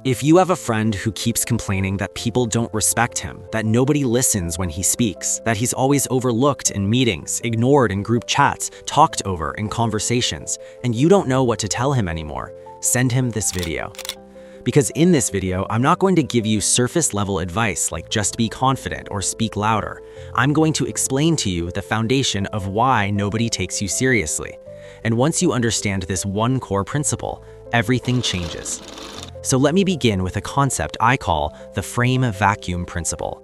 If you have a friend who keeps complaining that people don't respect him, that nobody listens when he speaks, that he's always overlooked in meetings, ignored in group chats, talked over in conversations, and you don't know what to tell him anymore, send him this video. Because in this video, I'm not going to give you surface-level advice like just be confident or speak louder. I'm going to explain to you the foundation of why nobody takes you seriously. And once you understand this one core principle, everything changes. So let me begin with a concept I call the frame vacuum principle.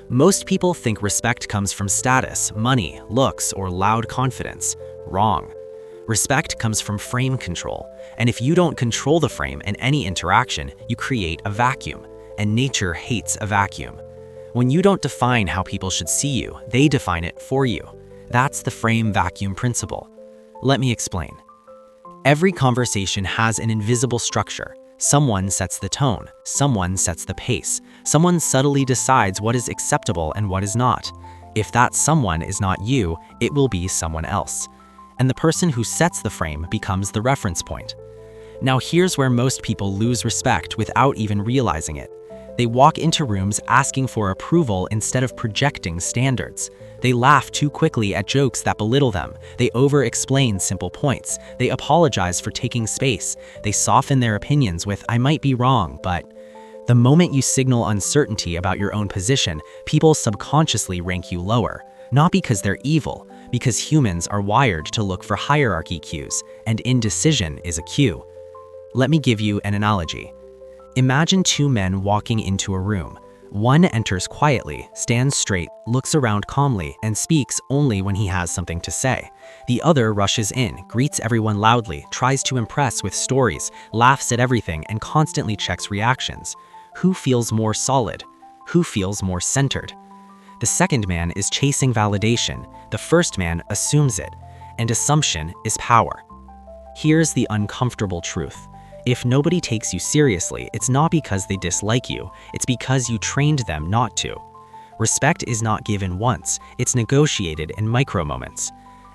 Most people think respect comes from status, money, looks, or loud confidence. Wrong. Respect comes from frame control, and if you don't control the frame in any interaction, you create a vacuum, and nature hates a vacuum. When you don't define how people should see you, they define it for you. That's the frame vacuum principle. Let me explain. Every conversation has an invisible structure. Someone sets the tone, someone sets the pace, someone subtly decides what is acceptable and what is not. If that someone is not you, it will be someone else. And the person who sets the frame becomes the reference point. Now here's where most people lose respect without even realizing it. They walk into rooms asking for approval instead of projecting standards. They laugh too quickly at jokes that belittle them. They over-explain simple points. They apologize for taking space. They soften their opinions with, "I might be wrong, but..." The moment you signal uncertainty about your own position, people subconsciously rank you lower. Not because they're evil, because humans are wired to look for hierarchy cues, and indecision is a cue. Let me give you an analogy. Imagine two men walking into a room. One enters quietly, stands straight, looks around calmly, and speaks only when he has something to say. The other rushes in, greets everyone loudly, tries to impress with stories, laughs at everything, and constantly checks reactions. Who feels more solid? Who feels more centered? The second man is chasing validation. The first man assumes it, and assumption is power. Here's the uncomfortable truth. If nobody takes you seriously, it's not because they dislike you, it's because you trained them not to. Respect is not given once, it's negotiated in micro moments.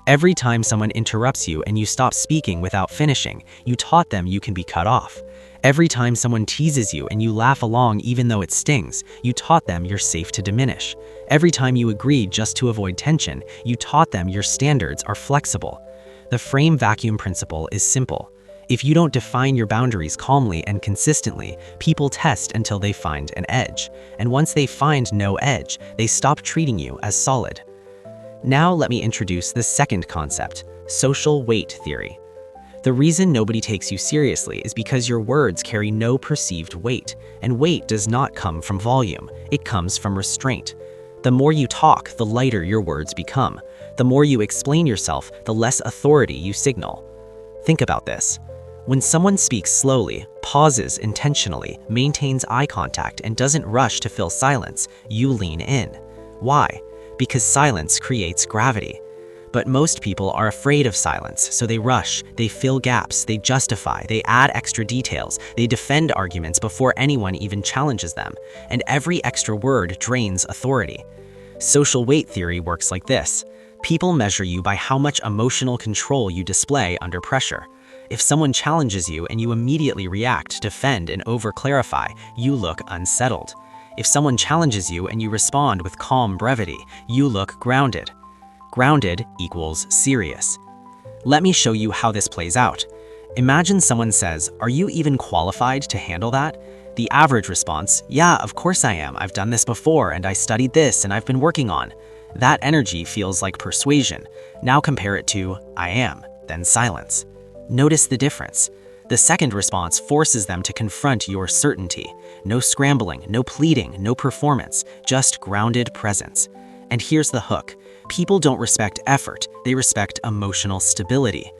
Every time someone interrupts you and you stop speaking without finishing, you taught them you can be cut off. Every time someone teases you and you laugh along even though it stings, you taught them you're safe to diminish. Every time you agreed just to avoid tension, you taught them your standards are flexible. The frame vacuum principle is simple. If you don't define your boundaries calmly and consistently, people test until they find an edge. And once they find no edge, they stop treating you as solid. Now let me introduce the second concept, social weight theory. The reason nobody takes you seriously is because your words carry no perceived weight, and weight does not come from volume, it comes from restraint. The more you talk, the lighter your words become. The more you explain yourself, the less authority you signal. Think about this. When someone speaks slowly, pauses intentionally, maintains eye contact, and doesn't rush to fill silence, you lean in. Why? Because silence creates gravity. But most people are afraid of silence, so they rush, they fill gaps, they justify, they add extra details, they defend arguments before anyone even challenges them, and every extra word drains authority. Social weight theory works like this. People measure you by how much emotional control you display under pressure. If someone challenges you and you immediately react, defend, and over-clarify, you look unsettled. If someone challenges you and you respond with calm brevity, you look grounded. Grounded equals serious. Let me show you how this plays out. Imagine someone says, "Are you even qualified to handle that?" The average response, "Yeah, of course I am. I've done this before, and I studied this, and I've been working on." That energy feels like persuasion. Now compare it to, "I am," then silence. Notice the difference. The second response forces them to confront your certainty. No scrambling, no pleading, no performance, just grounded presence. And here's the hook. People don't respect effort, they respect emotional stability.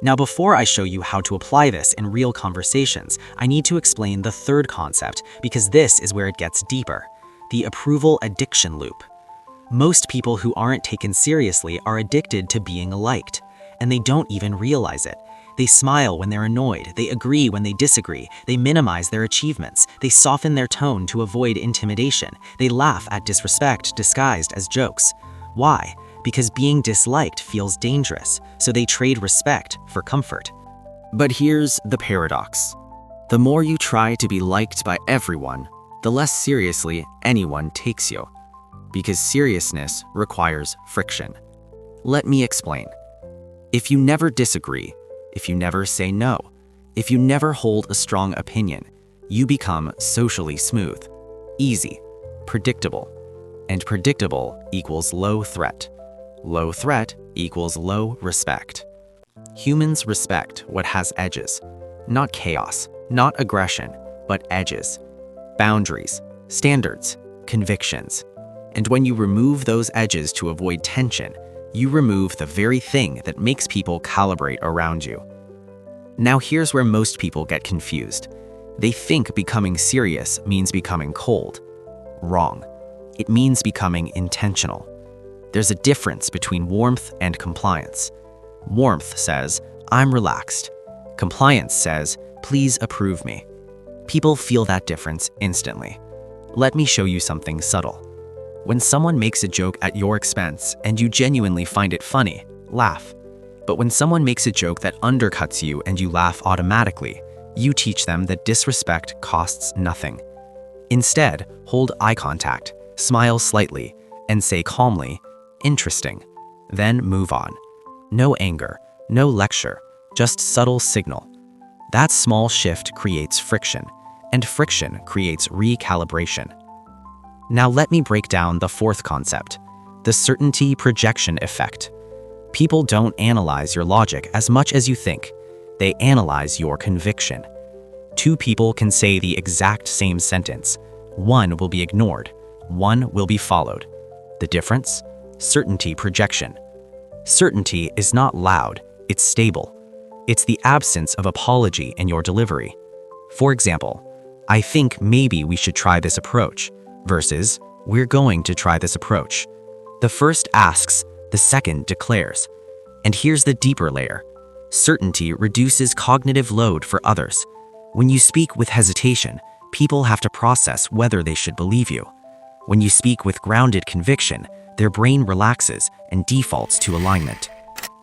Now before I show you how to apply this in real conversations, I need to explain the third concept because this is where it gets deeper. The approval addiction loop. Most people who aren't taken seriously are addicted to being liked, and they don't even realize it. They smile when they're annoyed, they agree when they disagree, they minimize their achievements, they soften their tone to avoid intimidation, they laugh at disrespect disguised as jokes. Why? Because being disliked feels dangerous, so they trade respect for comfort. But here's the paradox. The more you try to be liked by everyone, the less seriously anyone takes you. Because seriousness requires friction. Let me explain. If you never disagree, if you never say no, if you never hold a strong opinion, you become socially smooth, easy, predictable. And predictable equals low threat. Low threat equals low respect. Humans respect what has edges, not chaos, not aggression, but edges, boundaries, standards, convictions. And when you remove those edges to avoid tension, you remove the very thing that makes people calibrate around you. Now here's where most people get confused. They think becoming serious means becoming cold. Wrong. It means becoming intentional. There's a difference between warmth and compliance. Warmth says, I'm relaxed. Compliance says, please approve me. People feel that difference instantly. Let me show you something subtle. When someone makes a joke at your expense and you genuinely find it funny, laugh. But when someone makes a joke that undercuts you and you laugh automatically, you teach them that disrespect costs nothing. Instead, hold eye contact, smile slightly, and say calmly, interesting. Then move on. No anger, no lecture, just subtle signal. That small shift creates friction, and friction creates recalibration. Now let me break down the fourth concept, the certainty projection effect. People don't analyze your logic as much as you think. They analyze your conviction. Two people can say the exact same sentence. One will be ignored. One will be followed. The difference? Certainty projection. Certainty is not loud, it's stable. It's the absence of apology in your delivery. For example, I think maybe we should try this approach, versus we're going to try this approach. The first asks, the second declares. And here's the deeper layer. Certainty reduces cognitive load for others. When you speak with hesitation, people have to process whether they should believe you. When you speak with grounded conviction, their brain relaxes and defaults to alignment.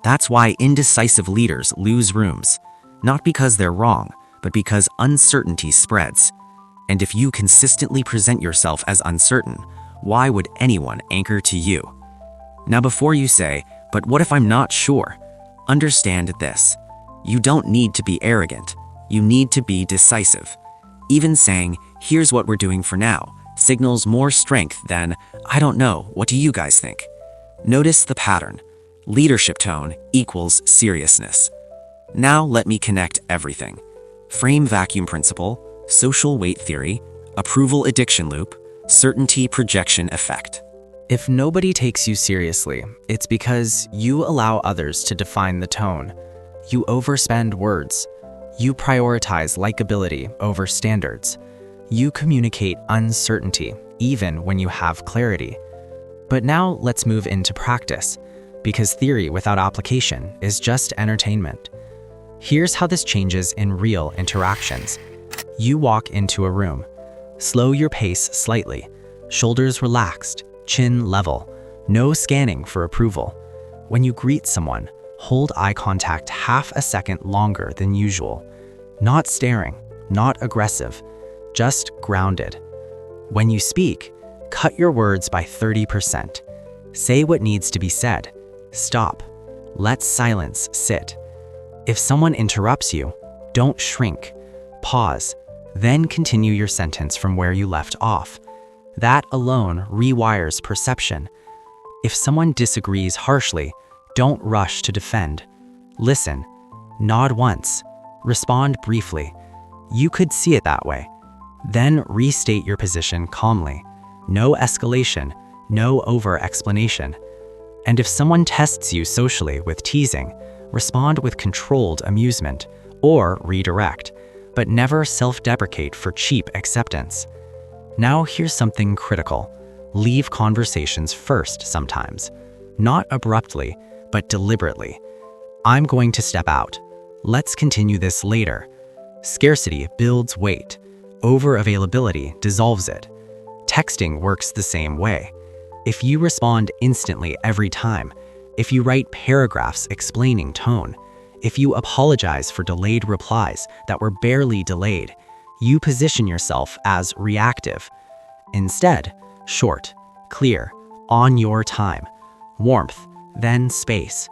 That's why indecisive leaders lose rooms, not because they're wrong, but because uncertainty spreads. And if you consistently present yourself as uncertain, why would anyone anchor to you? Now before you say, but what if I'm not sure? Understand this. You don't need to be arrogant. You need to be decisive. Even saying, here's what we're doing for now, signals more strength than, I don't know, what do you guys think? Notice the pattern. Leadership tone equals seriousness. Now let me connect everything. Frame vacuum principle, social weight theory, approval addiction loop, certainty projection effect. If nobody takes you seriously, it's because you allow others to define the tone. You overspend words. You prioritize likability over standards. You communicate uncertainty, even when you have clarity. But now let's move into practice, because theory without application is just entertainment. Here's how this changes in real interactions. You walk into a room. Slow your pace slightly, shoulders relaxed, chin level, no scanning for approval. When you greet someone, hold eye contact half a second longer than usual. Not staring, not aggressive, just grounded. When you speak, cut your words by 30%. Say what needs to be said. Stop. Let silence sit. If someone interrupts you, don't shrink. Pause, then continue your sentence from where you left off. That alone rewires perception. If someone disagrees harshly, don't rush to defend. Listen. Nod once. Respond briefly. You could see it that way. Then restate your position calmly. No escalation, no over-explanation. And if someone tests you socially with teasing, respond with controlled amusement or redirect, but never self-deprecate for cheap acceptance. Now here's something critical. Leave conversations first sometimes. Not abruptly, but deliberately. I'm going to step out. Let's continue this later. Scarcity builds weight. Over-availability dissolves it. Texting works the same way. If you respond instantly every time, if you write paragraphs explaining tone, if you apologize for delayed replies that were barely delayed, You position yourself as reactive. Instead, short, clear, on your time, warmth, then space.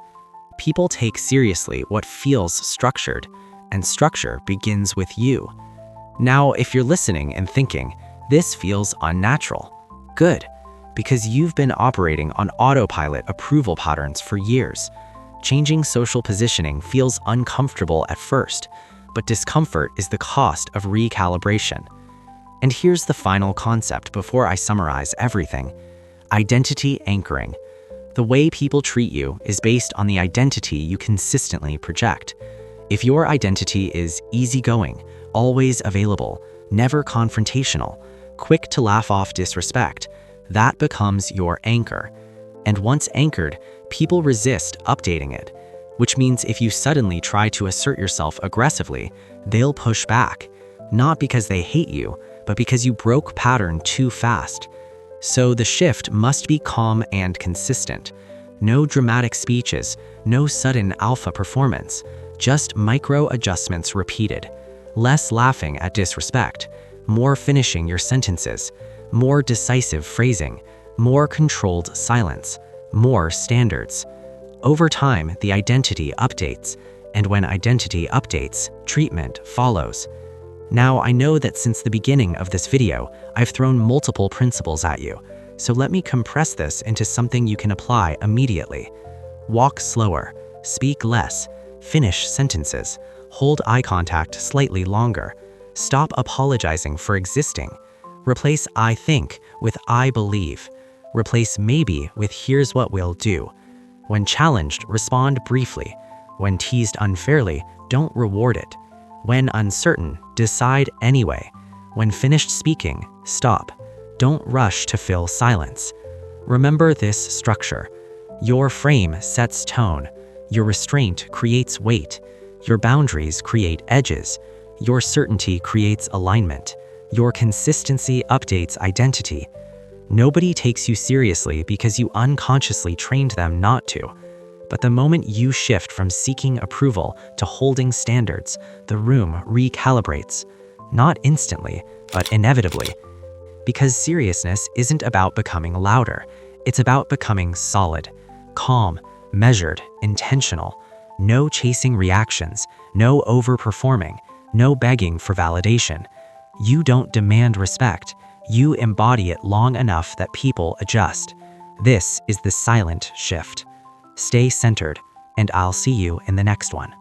People take seriously what feels structured, and structure begins with you. Now, if you're listening and thinking, this feels unnatural, good, because you've been operating on autopilot approval patterns for years. Changing social positioning feels uncomfortable at first, but discomfort is the cost of recalibration. And here's the final concept before I summarize everything: identity anchoring. The way people treat you is based on the identity you consistently project. If your identity is easygoing, always available, never confrontational, quick to laugh off disrespect, that becomes your anchor. And once anchored, people resist updating it, which means if you suddenly try to assert yourself aggressively, they'll push back, not because they hate you, but because you broke pattern too fast. So the shift must be calm and consistent. No dramatic speeches, no sudden alpha performance, just micro adjustments repeated. Less laughing at disrespect, more finishing your sentences, more decisive phrasing, more controlled silence, more standards. Over time, the identity updates, and when identity updates, treatment follows. Now, I know that since the beginning of this video, I've thrown multiple principles at you, so let me compress this into something you can apply immediately. Walk slower, speak less, finish sentences, hold eye contact slightly longer, stop apologizing for existing, replace I think with I believe, replace maybe with here's what we'll do. When challenged, respond briefly. When teased unfairly, don't reward it. When uncertain, decide anyway. When finished speaking, stop. Don't rush to fill silence. Remember this structure. Your frame sets tone. Your restraint creates weight. Your boundaries create edges. Your certainty creates alignment. Your consistency updates identity. Nobody takes you seriously because you unconsciously trained them not to. But the moment you shift from seeking approval to holding standards, the room recalibrates. Not instantly, but inevitably. Because seriousness isn't about becoming louder. It's about becoming solid, calm, measured, intentional. No chasing reactions, no overperforming, no begging for validation. You don't demand respect. You embody it long enough that people adjust. This is the silent shift. Stay centered, and I'll see you in the next one.